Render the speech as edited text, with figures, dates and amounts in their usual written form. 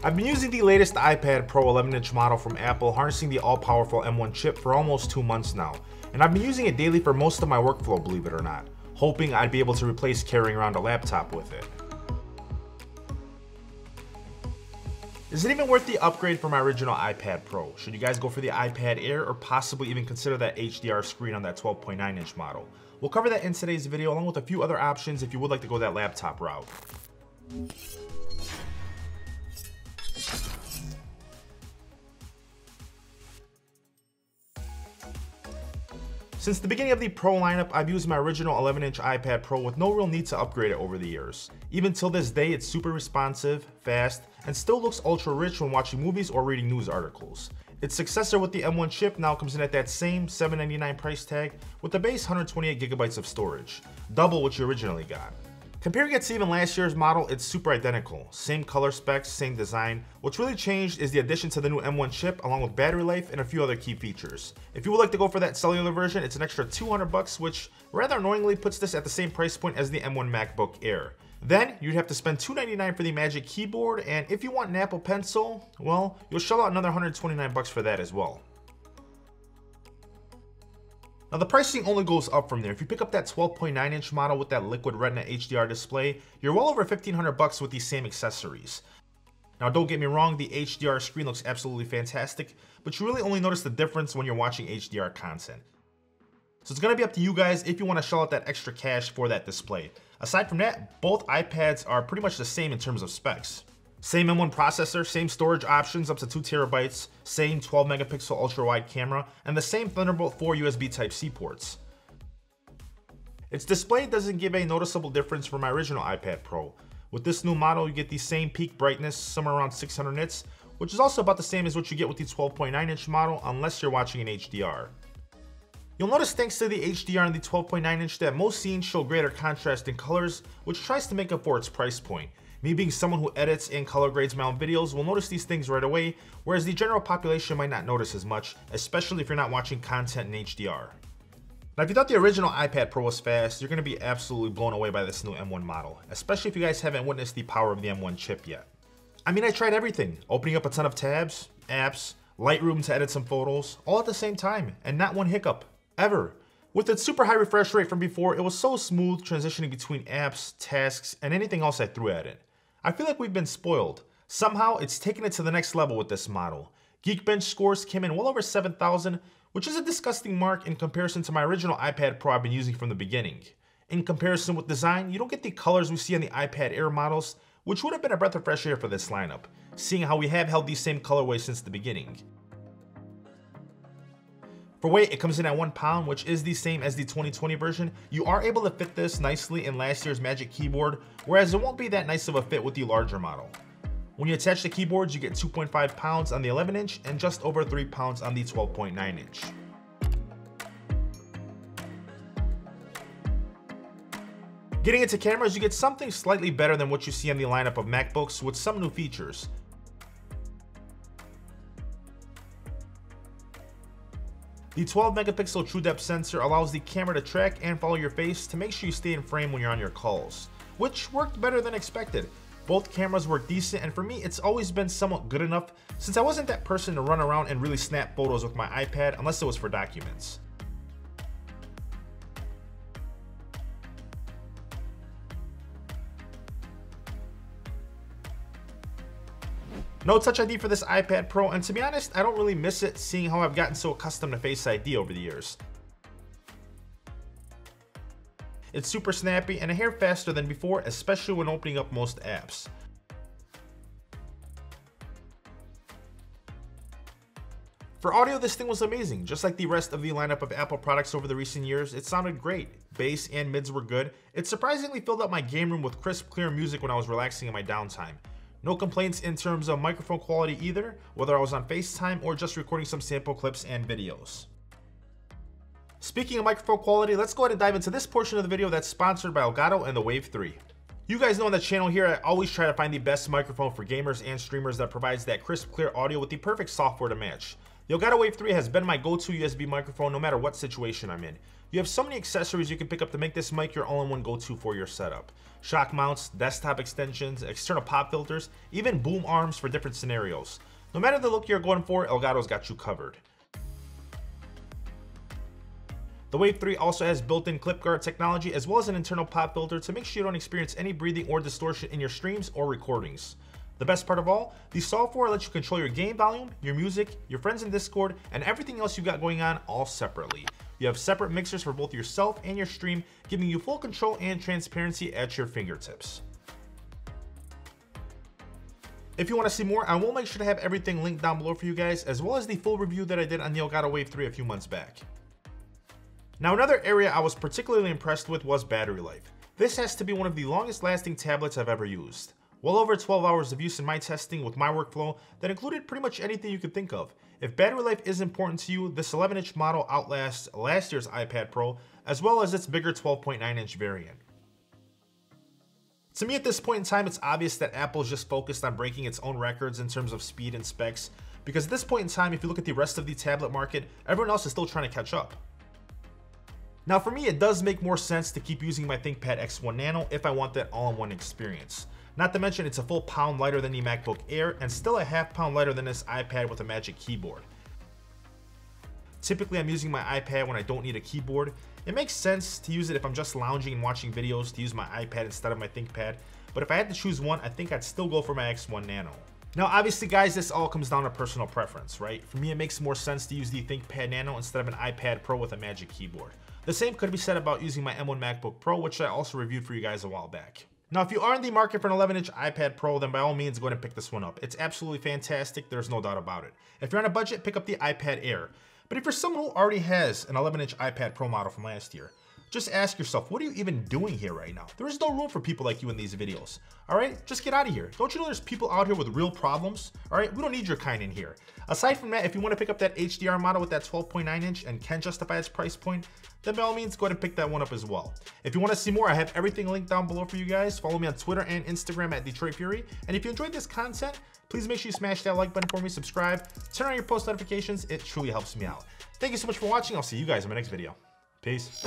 I've been using the latest iPad Pro 11-inch model from Apple, harnessing the all-powerful M1 chip for almost 2 months now, and I've been using it daily for most of my workflow, believe it or not, hoping I'd be able to replace carrying around a laptop with it. Is it even worth the upgrade for my original iPad Pro? Should you guys go for the iPad Air or possibly even consider that HDR screen on that 12.9-inch model? We'll cover that in today's video along with a few other options if you would like to go that laptop route. Since the beginning of the Pro lineup, I've used my original 11-inch iPad Pro with no real need to upgrade it over the years. Even till this day, it's super responsive, fast, and still looks ultra rich when watching movies or reading news articles. Its successor with the M1 chip now comes in at that same $799 price tag with the base 128GB of storage, double what you originally got. Comparing it to even last year's model, it's super identical. Same color specs, same design. What's really changed is the addition to the new M1 chip along with battery life and a few other key features. If you would like to go for that cellular version, it's an extra $200, which rather annoyingly puts this at the same price point as the M1 MacBook Air. Then you'd have to spend $299 for the Magic Keyboard, and if you want an Apple Pencil, well, you'll shell out another $129 for that as well. Now the pricing only goes up from there. If you pick up that 12.9-inch model with that liquid retina HDR display, you're well over $1,500 with these same accessories. Now don't get me wrong, the HDR screen looks absolutely fantastic, but you really only notice the difference when you're watching HDR content. So it's gonna be up to you guys if you wanna shell out that extra cash for that display. Aside from that, both iPads are pretty much the same in terms of specs. Same M1 processor, same storage options up to 2 TB, same 12 megapixel ultra wide camera, and the same Thunderbolt 4 USB Type-C ports. Its display doesn't give a noticeable difference from my original iPad Pro. With this new model, you get the same peak brightness, somewhere around 600 nits, which is also about the same as what you get with the 12.9-inch model, unless you're watching in HDR. You'll notice thanks to the HDR on the 12.9-inch that most scenes show greater contrast in colors, which tries to make up for its price point. Me being someone who edits and color grades my own videos will notice these things right away, whereas the general population might not notice as much, especially if you're not watching content in HDR. Now if you thought the original iPad Pro was fast, you're going to be absolutely blown away by this new M1 model, especially if you guys haven't witnessed the power of the M1 chip yet. I mean, I tried everything, opening up a ton of tabs, apps, Lightroom to edit some photos, all at the same time, and not one hiccup, ever. With its super high refresh rate from before, it was so smooth transitioning between apps, tasks, and anything else I threw at it. I feel like we've been spoiled. Somehow, it's taken it to the next level with this model. Geekbench scores came in well over 7,000, which is a disgusting mark in comparison to my original iPad Pro I've been using from the beginning. In comparison with design, you don't get the colors we see on the iPad Air models, which would have been a breath of fresh air for this lineup, seeing how we have held these same colorways since the beginning. For weight, it comes in at 1 pound, which is the same as the 2020 version. You are able to fit this nicely in last year's Magic Keyboard, whereas it won't be that nice of a fit with the larger model. When you attach the keyboards, you get 2.5 pounds on the 11-inch and just over 3 pounds on the 12.9-inch. Getting into cameras, you get something slightly better than what you see on the lineup of MacBooks with some new features. The 12 megapixel true depth sensor allows the camera to track and follow your face to make sure you stay in frame when you're on your calls, which worked better than expected. Both cameras work decent, and for me it's always been somewhat good enough since I wasn't that person to run around and really snap photos with my iPad unless it was for documents. No Touch ID for this iPad Pro, and to be honest, I don't really miss it seeing how I've gotten so accustomed to Face ID over the years. It's super snappy and a hair faster than before, especially when opening up most apps. For audio, this thing was amazing. Just like the rest of the lineup of Apple products over the recent years, it sounded great. Bass and mids were good. It surprisingly filled up my game room with crisp, clear music when I was relaxing in my downtime. No complaints in terms of microphone quality either, whether I was on FaceTime or just recording some sample clips and videos. Speaking of microphone quality, let's go ahead and dive into this portion of the video that's sponsored by Elgato and the Wave 3. You guys know on the channel here, I always try to find the best microphone for gamers and streamers that provides that crisp, clear audio with the perfect software to match. The Elgato Wave 3 has been my go-to USB microphone no matter what situation I'm in. You have so many accessories you can pick up to make this mic your all-in-one go-to for your setup. Shock mounts, desktop extensions, external pop filters, even boom arms for different scenarios. No matter the look you're going for, Elgato's got you covered. The Wave 3 also has built-in clip guard technology as well as an internal pop filter to make sure you don't experience any breathing or distortion in your streams or recordings. The best part of all, the software lets you control your game volume, your music, your friends in Discord, and everything else you've got going on all separately. You have separate mixers for both yourself and your stream, giving you full control and transparency at your fingertips. If you want to see more, I will make sure to have everything linked down below for you guys, as well as the full review that I did on the Elgato Wave 3 a few months back. Now, another area I was particularly impressed with was battery life. This has to be one of the longest lasting tablets I've ever used. Well over 12 hours of use in my testing with my workflow that included pretty much anything you could think of. If battery life is important to you, this 11-inch model outlasts last year's iPad Pro, as well as its bigger 12.9-inch variant. To me at this point in time, it's obvious that Apple's just focused on breaking its own records in terms of speed and specs, because at this point in time, if you look at the rest of the tablet market, everyone else is still trying to catch up. Now for me, it does make more sense to keep using my Thinkpad X1 Nano if I want that all-in-one experience. Not to mention it's a full pound lighter than the MacBook Air and still a half pound lighter than this iPad with a Magic Keyboard. Typically I'm using my iPad when I don't need a keyboard. It makes sense to use it if I'm just lounging and watching videos to use my iPad instead of my Thinkpad, but if I had to choose one, I think I'd still go for my X1 Nano. Now obviously guys, this all comes down to personal preference, right? For me it makes more sense to use the Thinkpad Nano instead of an iPad Pro with a Magic Keyboard. The same could be said about using my M1 MacBook Pro, which I also reviewed for you guys a while back. Now, if you are in the market for an 11-inch iPad Pro, then by all means, go ahead and pick this one up. It's absolutely fantastic. There's no doubt about it. If you're on a budget, pick up the iPad Air. But if you're someone who already has an 11-inch iPad Pro model from last year, just ask yourself, what are you even doing here right now? There is no room for people like you in these videos. All right, just get out of here. Don't you know there's people out here with real problems? All right, we don't need your kind in here. Aside from that, if you want to pick up that HDR model with that 12.9-inch and can justify its price point, then by all means, go ahead and pick that one up as well. If you want to see more, I have everything linked down below for you guys. Follow me on Twitter and Instagram at DetroitFury. And if you enjoyed this content, please make sure you smash that like button for me, subscribe, turn on your post notifications. It truly helps me out. Thank you so much for watching. I'll see you guys in my next video. Peace.